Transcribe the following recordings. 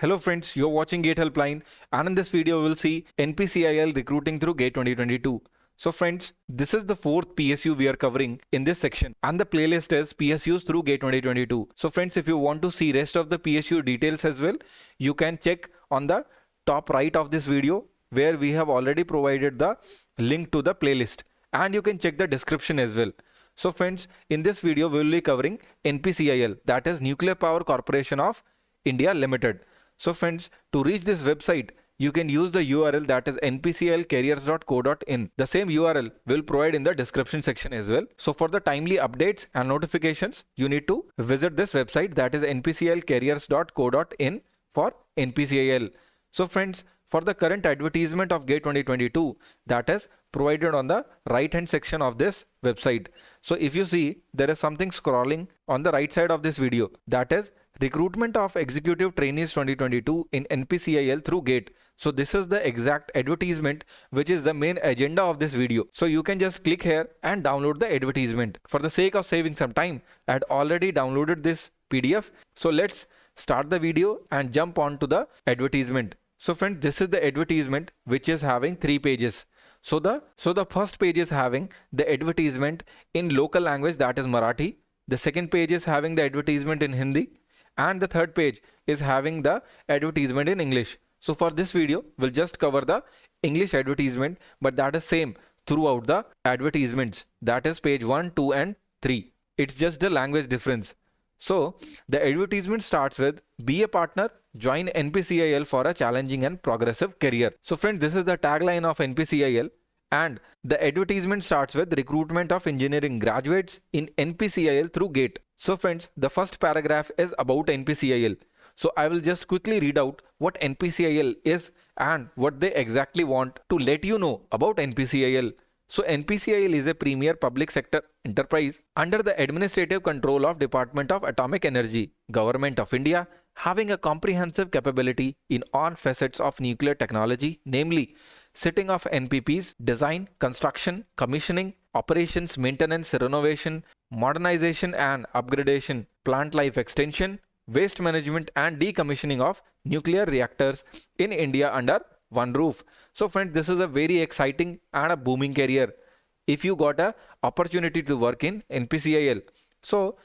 Hello friends, you're watching Gate Helpline, and in this video we'll see NPCIL recruiting through Gate 2022. So friends, this is the fourth PSU we are covering in this section, and the playlist is PSUs through Gate 2022. So friends, if you want to see rest of the PSU details as well, you can check on the top right of this video where we have already provided the link to the playlist, and you can check the description as well. So friends, in this video we will be covering NPCIL, that is Nuclear Power Corporation of India Limited. So friends, to reach this website, you can use the URL that is npcilcareers.co.in. The same URL will provide in the description section as well. So for the timely updates and notifications, you need to visit this website that is npcilcareers.co.in for NPCIL. So friends, for the current advertisement of GATE 2022, that is provided on the right hand section of this website. So if you see, there is something scrolling on the right side of this video, that is recruitment of executive trainees 2022 in NPCIL through GATE. So this is the exact advertisement which is the main agenda of this video. So you can just click here and download the advertisement. For the sake of saving some time, I had already downloaded this PDF. So let's start the video and jump on to the advertisement. So friend, this is the advertisement which is having 3 pages. So the first page is having the advertisement in local language, that is Marathi. The second page is having the advertisement in Hindi, and the third page is having the advertisement in English. So for this video, we'll just cover the English advertisement, but that is same throughout the advertisements. That is page 1, 2 and 3. It's just the language difference. So the advertisement starts with, be a partner, join NPCIL for a challenging and progressive career. So friends, this is the tagline of NPCIL, and the advertisement starts with recruitment of engineering graduates in NPCIL through GATE. So friends, the first paragraph is about NPCIL. So I will just quickly read out what NPCIL is and what they exactly want to let you know about NPCIL. So NPCIL is a premier public sector enterprise under the administrative control of Department of Atomic Energy, Government of India, having a comprehensive capability in all facets of nuclear technology, namely setting of NPPs, design, construction, commissioning, operations, maintenance, renovation, modernization and upgradation, plant life extension, waste management and decommissioning of nuclear reactors in India under one roof. So friends, this is a very exciting and a booming career if you got a opportunity to work in NPCIL. So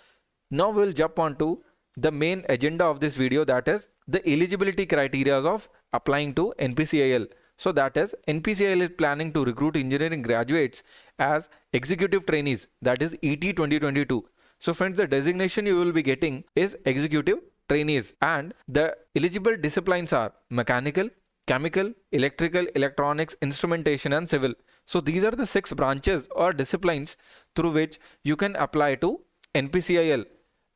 now we'll jump on to the main agenda of this video, that is the eligibility criteria of applying to NPCIL. So that is NPCIL is planning to recruit engineering graduates as executive trainees, that is ET 2022. So friends, the designation you will be getting is executive trainees, and the eligible disciplines are mechanical, chemical, electrical, electronics, instrumentation and civil. So these are the 6 branches or disciplines through which you can apply to NPCIL.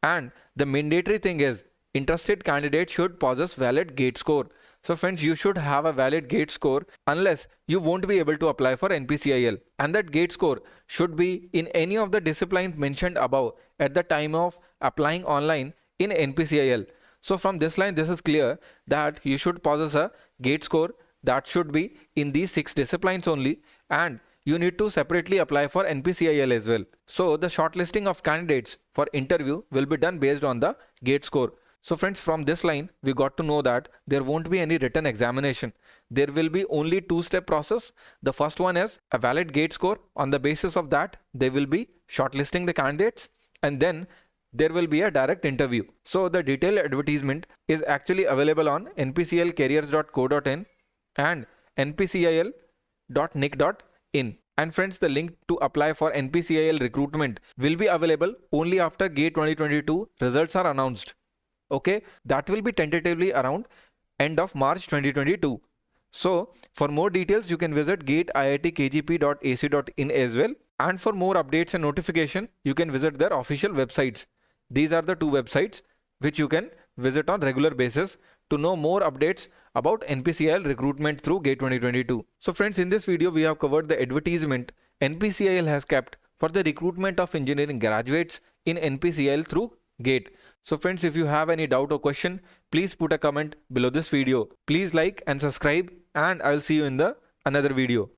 And the mandatory thing is interested candidates should possess valid GATE score. So friends, you should have a valid GATE score unless you won't be able to apply for NPCIL. And that GATE score should be in any of the disciplines mentioned above at the time of applying online in NPCIL. So from this line, this is clear that you should possess a GATE score that should be in these 6 disciplines only, and you need to separately apply for NPCIL as well. So the shortlisting of candidates for interview will be done based on the GATE score. So friends, from this line, we got to know that there won't be any written examination. There will be only 2-step process. The first one is a valid GATE score. On the basis of that, they will be shortlisting the candidates, and then there will be a direct interview. So the detailed advertisement is actually available on npcilcareers.co.in and npcil.nic.in. And friends, the link to apply for NPCIL recruitment will be available only after GATE 2022 results are announced. Okay, that will be tentatively around end of March 2022. So for more details, you can visit gateiitkgp.ac.in as well. And for more updates and notification, you can visit their official websites. These are the 2 websites which you can visit on regular basis to know more updates about NPCIL recruitment through GATE 2022. So friends, in this video, we have covered the advertisement NPCIL has kept for the recruitment of engineering graduates in NPCIL through GATE. So friends, if you have any doubt or question, please put a comment below this video. Please like and subscribe, and I'll see you in the another video.